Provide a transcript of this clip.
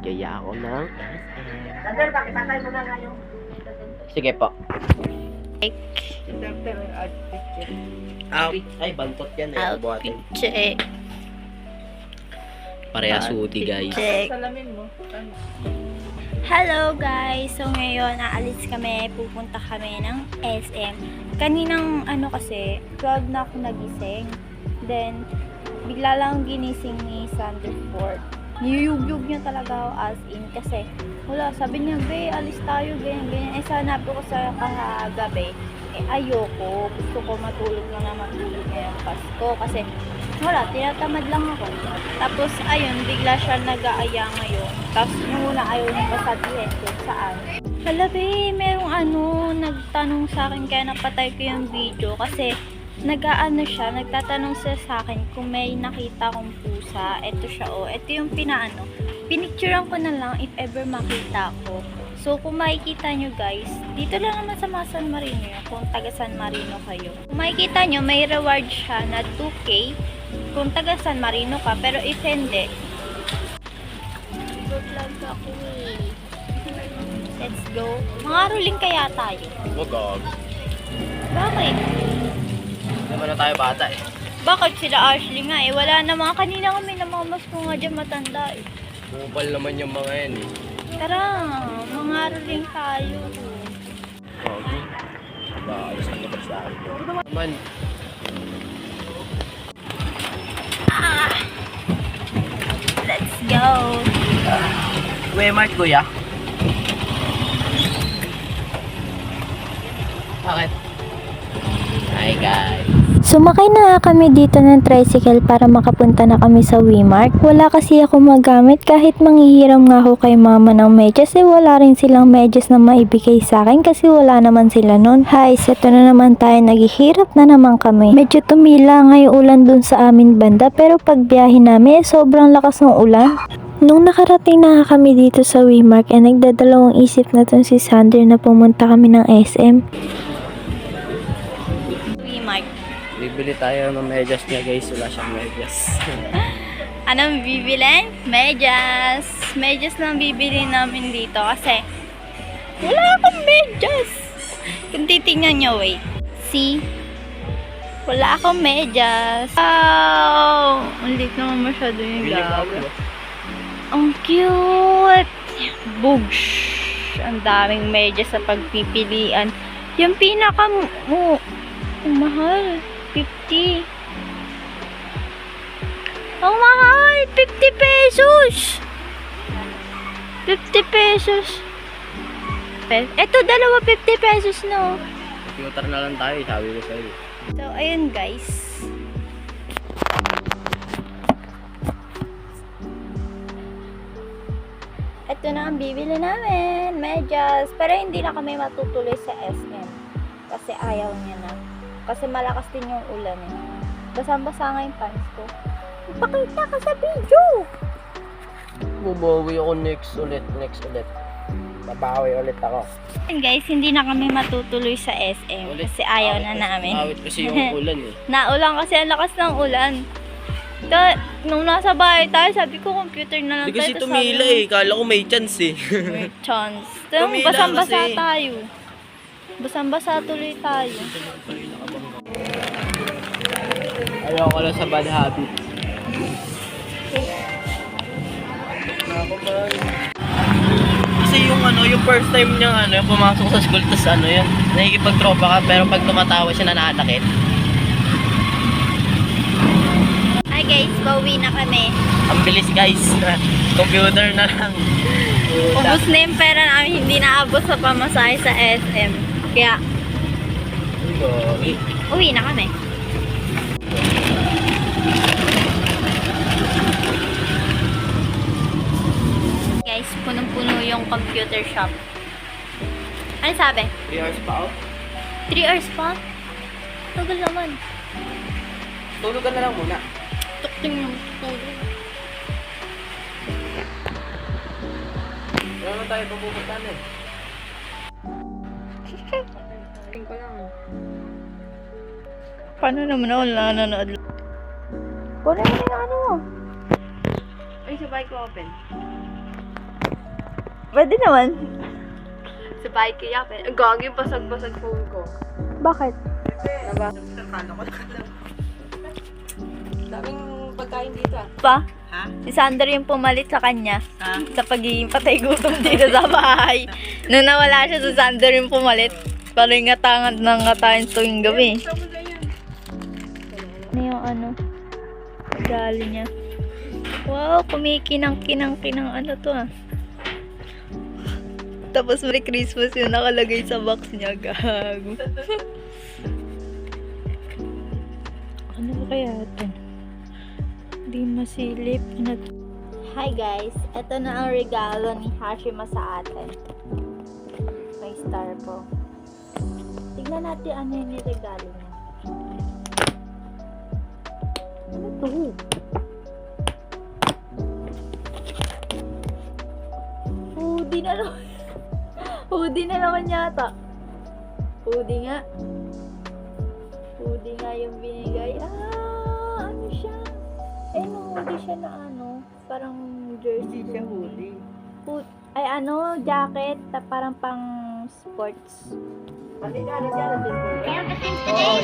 Nagyaya ako ng Sandal, pakipatay mo na nga yung... Sige po. Outfit. Ay, bantot yan eh. Outfit check. Parehas hoodie guys. Check. Salamin mo. Hello guys! So ngayon, aalis kami, pupunta kami ng SM. Kaninang kasi, 12 na ako nagising. Then, bigla lang ginising ni Sanderford. Niyuyug-yug niya talaga ako as in kasi wala, sabi niya, be, alis tayo, ganyan. Eh, sana po ko sa kagabi. Eh, ayoko. Gusto ko matulog na matulog ngayong Pasko kasi wala, tinatamad lang ako. Tapos, ayun, bigla siya nag-aaya ngayon. Tapos, yung una ayaw niya pasabihin kung saan. Hala, be, merong nagtanong sa akin kaya napatay ko yung video kasi nagtatanong siya sa akin kung may nakita kong pusa. Ito siya, ito yung pinicturean ko na lang if ever makita ko. So, kung makikita nyo guys, dito lang naman sa mga San Marino yun, kung taga San Marino kayo. Kung makikita nyo, may reward siya na 2K kung taga San Marino ka, pero if hindi, good luck ako eh. Let's go. Mga ruling kaya tayo. Wagag. Bakit? Hindi naman na tayo bata eh. Bakit sila Ashley nga eh? Wala na mga kanina kami namamas ko nga dyan matanda eh. Bupal naman yung mga yan eh. Tara, mga ruling tayo. Okay. Ayos ang labas sa akin. Man. Let's go. Mart kuya. Bakit? Hi guys. Sumakay na kami dito ng tricycle para makapunta na kami sa Wmart. Wala kasi ako magamit kahit manghihiram nga ako kay mama ng medyas wala rin silang medyas na maibigay sa akin kasi wala naman sila nun. Hi, seto na naman tayo, naghihirap na naman kami. Medyo tumila nga yung ulan dun sa amin banda pero pag biyahe namin sobrang lakas ng ulan. Nung nakarating na kami dito sa Wmart nagdadalawang isip na tong si Sander na pumunta kami ng SM. Wmart. Bibili tayo ng medyas niya guys. Wala siyang medyas. Anong bibilin? Medyas. Medyas lang bibili namin dito kasi wala akong medyas. Kung titingnan nyo, wait. See? Wala akong medyas. Wow! Ang liit naman masyado yung gabi. Ang cute! Boosh! Ang daming medyas sa pagpipilian. Yung pinaka ang mahal. 50. Ang mahal! 50 pesos! 50 pesos. Eto, dalawa 50 pesos no. Computer na lang tayo, sabi ko sa'yo. So, ayun guys. Ito na ang bibili namin. Medyas. Pero hindi na kami matutuloy sa SM. Kasi ayaw niya na. Kasi malakas din yung ulan eh. Basang-basa nga yung pants ko. Ipakita ka sa video! Bubawi ako next ulit. Babawi ulit ako. And guys, hindi na kami matutuloy sa SM. Kasi ayaw na namin. Awit kasi yung ulan eh. Naulan kasi ang lakas ng ulan. Nung nasa bahay tayo, sabi ko computer na lang Hindi tayo. kasi tumila eh. Kala ko may chance eh. May chance. Tumila Basang-basa kasi. tayo. Basang-basa tuloy tayo. Ayaw ko lang sa bad habit. Kasi yung first time niya yung pumasok sa school, tas yun, nakikipagtropa ka, pero pag tumatawa siya nananakit. Hi guys, pauwi na kami. Ang bilis guys. Computer na lang. Ubus na yung pera namin, hindi naabot sa pamasahe sa SM. Kaya, uwi na kami. Guys, punong-puno yung computer shop. Ano sabi? 3 hours pa out. 3 hours pa? Tagal naman. Tulog ka na lang muna. Tukting yung tulog. Ano tayo pupuntahan eh? Paano naman ako nanonood? Kunin mo yung ano mo. Ay, sabay ko open. Pwede naman. Sa bahay kaya, ang gagi, basag-basag phone ko. Bakit? Daming pagkain dito ah. Pa? Ha? Si Sander yung pumalit sa kanya Ha? sa pagiging patay gutom dito sa bahay. Nung nawala siya, si Sander yung pumalit. Para yung ngatangan ng ngatain tuwing gabi. Ano yung ano? Gali niya. Wow, kumikinang-kinang-kinang ano to ah. Tapos Merry Christmas yung nakalagay sa box niya. Gago. Ano ba kaya ito? Hindi masilip. Ano to? Hi guys, ito na ang regalo ni Hashima sa atin. May star po. Tignan natin ano yung niregalo niya. Ano to? Hoodie na naman. Hoodie na naman yata. Hoodie nga. Hoodie nga yung binigay. Ano siya? Hoodie siya na ano. Parang jersey siya hoodie. Ay ano, jacket. Parang pang sports. Pati na, nandiyan. Oo,